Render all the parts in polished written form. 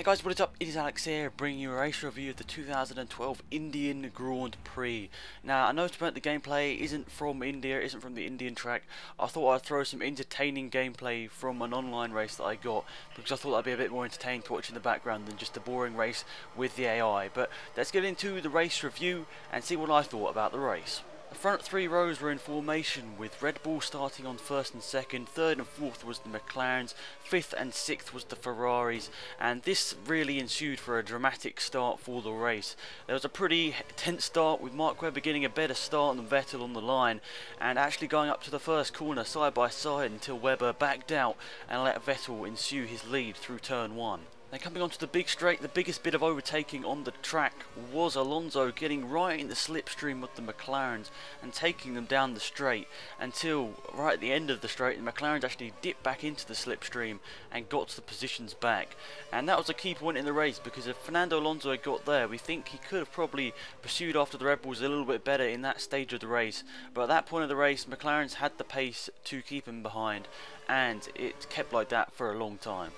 Guys, what is up? It is Alex here, bringing you a race review of the 2012 Indian Grand Prix. Now, I know the gameplay isn't from India, isn't from the Indian track. I thought I'd throw some entertaining gameplay from an online race that I got, because I thought that'd be a bit more entertaining to watch in the background than just a boring race with the AI. But let's get into the race review and see what I thought about the race. The front three rows were in formation, with Red Bull starting on first and second, third and fourth was the McLarens, fifth and sixth was the Ferraris, and this really ensued for a dramatic start for the race. There was a pretty tense start, with Mark Webber getting a better start than Vettel on the line, and actually going up to the first corner side by side until Webber backed out and let Vettel ensue his lead through turn one. Then coming onto the big straight, the biggest bit of overtaking on the track was Alonso getting right in the slipstream of the McLarens and taking them down the straight until right at the end of the straight the McLarens actually dipped back into the slipstream and got the positions back. And that was a key point in the race, because if Fernando Alonso had got there, we think he could have probably pursued after the Red Bulls a little bit better in that stage of the race. But at that point of the race, McLarens had the pace to keep him behind, and it kept like that for a long time.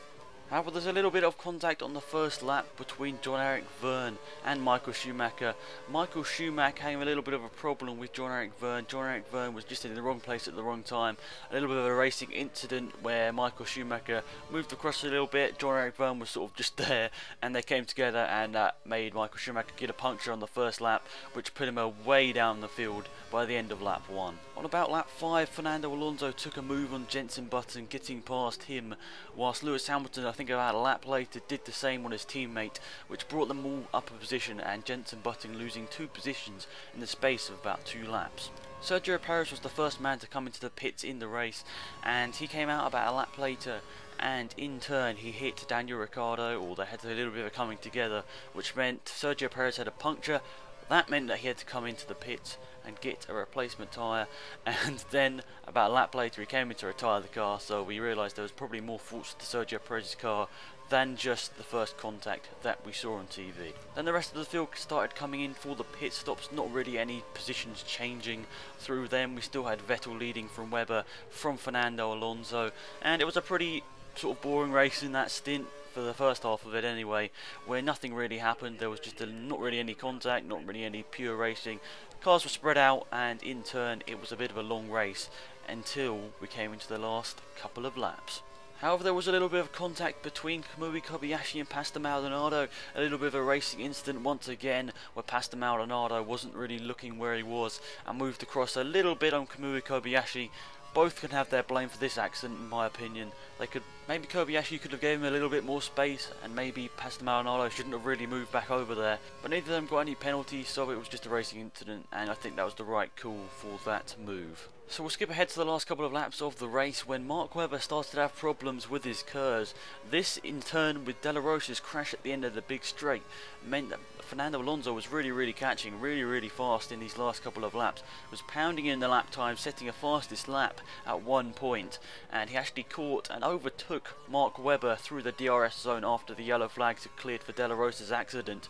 However, there's a little bit of contact on the first lap between Jean-Eric Vergne and Michael Schumacher. Michael Schumacher having a little bit of a problem with Jean-Eric Vergne. Jean-Eric Vergne was just in the wrong place at the wrong time. A little bit of a racing incident where Michael Schumacher moved across a little bit. Jean-Eric Vergne was sort of just there, and they came together, and that made Michael Schumacher get a puncture on the first lap, which put him way down the field by the end of lap 1. On about lap 5, Fernando Alonso took a move on Jenson Button, getting past him, whilst Lewis Hamilton, I think about a lap later, did the same on his teammate, which brought them all up a position, and Jenson Button losing 2 positions in the space of about 2 laps. Sergio Perez was the first man to come into the pits in the race, and he came out about a lap later, and in turn he hit Daniel Ricciardo, or they had a little bit of a coming together, which meant Sergio Perez had a puncture. That meant that he had to come into the pits and get a replacement tyre, and then about a lap later he came in to retire the car, so we realised there was probably more faults to Sergio Perez's car than just the first contact that we saw on TV. Then the rest of the field started coming in for the pit stops, not really any positions changing through them. We still had Vettel leading from Webber, from Fernando Alonso, and it was a pretty sort of boring race in that stint, for the first half of it anyway, where nothing really happened. There was just not really any contact, not really any pure racing. Cars were spread out, and in turn it was a bit of a long race until we came into the last couple of laps. However, there was a little bit of contact between Kamui Kobayashi and Pastor Maldonado, a little bit of a racing incident once again, where Pastor Maldonado wasn't really looking where he was and moved across a little bit on Kamui Kobayashi. Both can have their blame for this accident, in my opinion. Maybe Kobayashi could have given him a little bit more space, and maybe Pastor Maldonado shouldn't have really moved back over there. But neither of them got any penalties, so it was just a racing incident, and I think that was the right call for that move. So we'll skip ahead to the last couple of laps of the race, when Mark Webber started to have problems with his curves. This, in turn, with De La Rocha's crash at the end of the big straight, meant that Fernando Alonso was really catching really fast in these last couple of laps. Was pounding in the lap time, setting a fastest lap at one point, and he actually caught and overtook Mark Webber through the DRS zone after the yellow flags had cleared for De La Rocha's accident.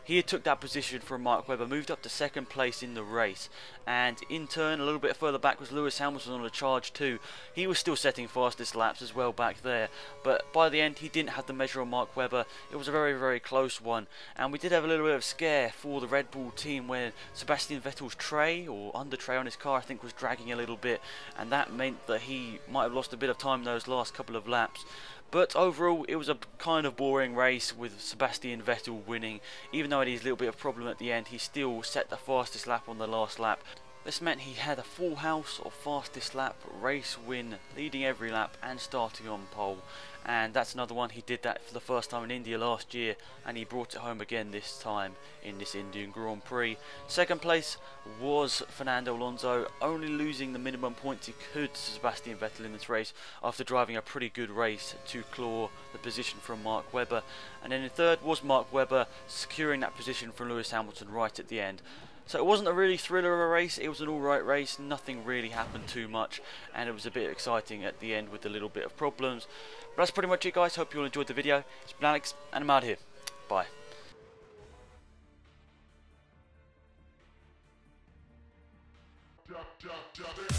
He took that position from Mark Webber, moved up to second place in the race, and in turn a little bit further back was Lewis Hamilton on a charge too. He was still setting fastest laps as well back there, but by the end he didn't have the measure on Mark Webber. It was a very close one, and we did have a little bit of scare for the Red Bull team when Sebastian Vettel's tray, or under tray on his car, I think, was dragging a little bit, and that meant that he might have lost a bit of time in those last couple of laps. But overall, it was a kind of boring race with Sebastian Vettel winning. Even though he had his little bit of problem at the end, he still set the fastest lap on the last lap. This meant he had a full house of fastest lap race win, leading every lap and starting on pole. And that's another one. He did that for the first time in India last year, and he brought it home again this time in this Indian Grand Prix. Second place was Fernando Alonso, only losing the minimum points he could to Sebastian Vettel in this race after driving a pretty good race to claw the position from Mark Webber. And then in third was Mark Webber, securing that position from Lewis Hamilton right at the end. So it wasn't a really thriller of a race, it was an alright race, nothing really happened too much, and it was a bit exciting at the end with a little bit of problems. But that's pretty much it, guys. Hope you all enjoyed the video. It's been Alex, and I'm out here. Bye. Drop it.